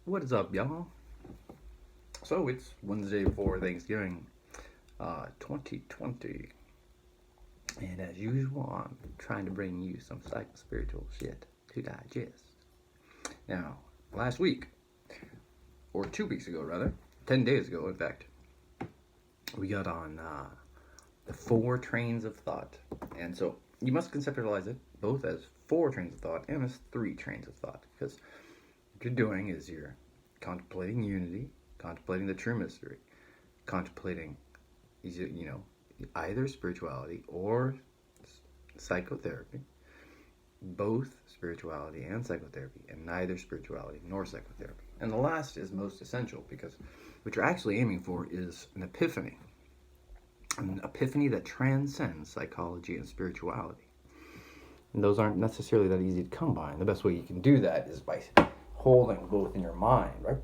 What is up, y'all? So it's Wednesday before Thanksgiving, 2020, and as usual, I'm trying to bring you some psycho-spiritual shit to digest. Now, last week, or 2 weeks ago rather, 10 days ago, in fact, we got on the four trains of thought, and so you must conceptualize it both as four trains of thought and as three trains of thought, because what you're doing is you're contemplating unity, contemplating the true mystery, contemplating, either spirituality or psychotherapy, both spirituality and psychotherapy, and neither spirituality nor psychotherapy. And the last is most essential because what you're actually aiming for is an epiphany that transcends psychology and spirituality. And those aren't necessarily that easy to come by. And the best way you can do that is by holding both in your mind, right?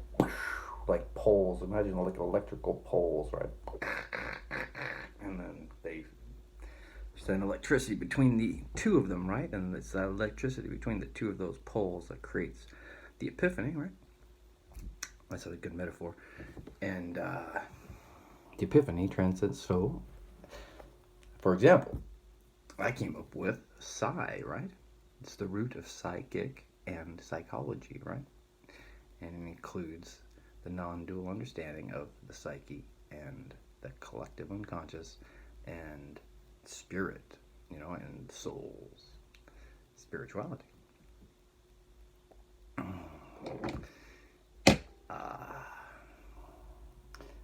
Like poles. Imagine like electrical poles, right? And then they send electricity between the two of them, right? And it's that electricity between the two of those poles that creates the epiphany, right? That's a good metaphor. And the epiphany transcends. So, for example, I came up with psi, right? It's the root of psychic and psychology, right? And it includes the non-dual understanding of the psyche and the collective unconscious and spirit, and souls, spirituality.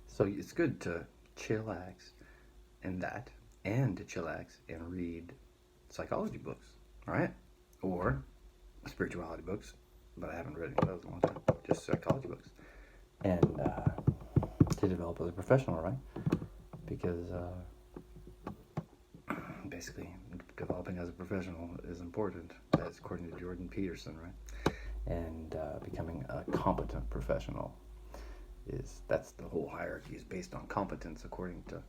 So it's good to chillax in that and to chillax and read psychology books, right? Or spirituality books, but I haven't read any of those in a long time. Just psychology books. And to develop as a professional, right? Because basically, developing as a professional is important, as according to Jordan Peterson, right? And becoming a competent professional that's the whole hierarchy is based on competence, according to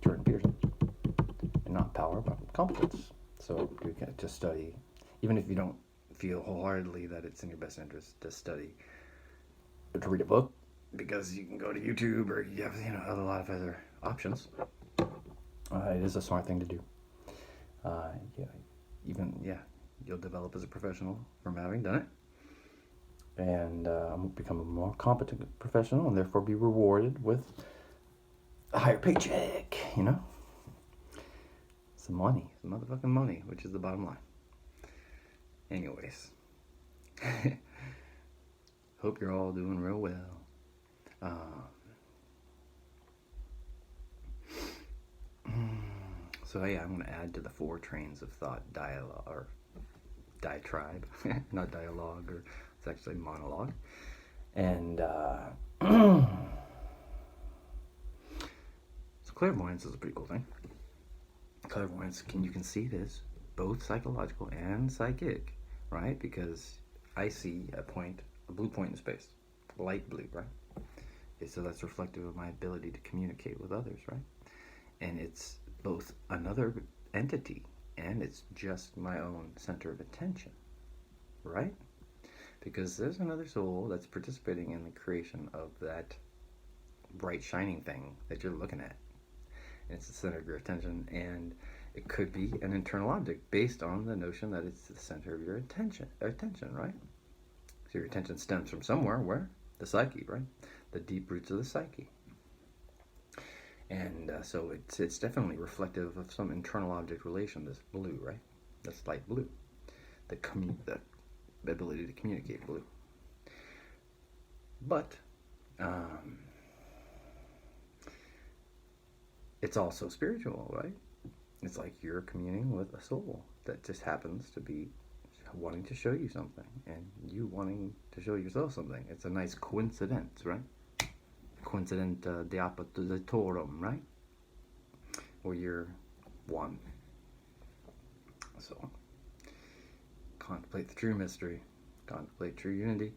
Jordan Peterson, and not power, but competence. So you can just study, even if you don't feel wholeheartedly that it's in your best interest to study, to read a book, because you can go to YouTube or you have a lot of other options. It is a smart thing to do. You'll develop as a professional from having done it, and become a more competent professional, and therefore be rewarded with a higher paycheck. Some money, some motherfucking money, which is the bottom line. Anyways, hope you're all doing real well. So yeah, I'm going to add to the four trains of thought dialogue or diatribe, not dialogue, or it's actually monologue. And so clairvoyance is a pretty cool thing. Clairvoyance, you can see this both psychological and psychic, right? Because I see a blue point in space, light blue, right? So that's reflective of my ability to communicate with others, right? And it's both another entity and it's just my own center of attention, right? Because there's another soul that's participating in the creation of that bright shining thing that you're looking at. And it's the center of your attention, and it could be an internal object based on the notion that it's the center of your attention, right? So your attention stems from somewhere, where? The psyche, right? The deep roots of the psyche. And so it's definitely reflective of some internal object relation, this blue, right? This light blue. The ability to communicate blue. But it's also spiritual, right? It's like you're communing with a soul that just happens to be wanting to show you something, and you wanting to show yourself something. It's a nice coincidence, right? Coincident deapostatorum, right? Where you're one. So, contemplate the true mystery, contemplate true unity.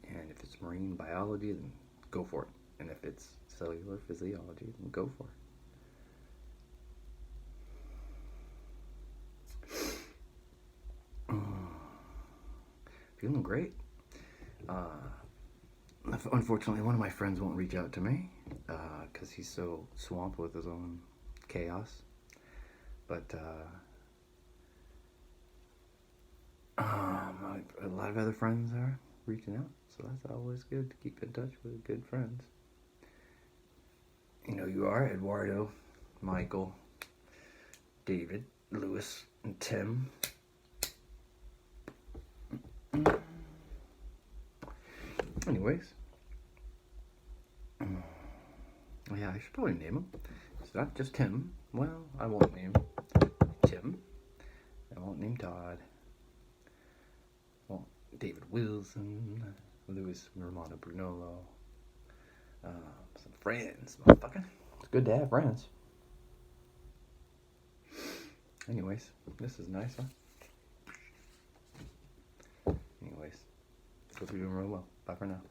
And if it's marine biology, then go for it. And if it's cellular physiology, then go for it. feeling great. Unfortunately, one of my friends won't reach out to me because he's so swamped with his own chaos. But a lot of other friends are reaching out, so that's always good to keep in touch with good friends. You know, you are Eduardo, Michael, David, Lewis, and Tim. Anyways, yeah, I should probably name him. It's not just Tim. Well, I won't name Tim. I won't name Todd. Well, David Wilson, Louis Romano Brunolo. Some friends, motherfucker. It's good to have friends. Anyways, this is nice, huh? Anyways, hope you're doing real well. Bye for now.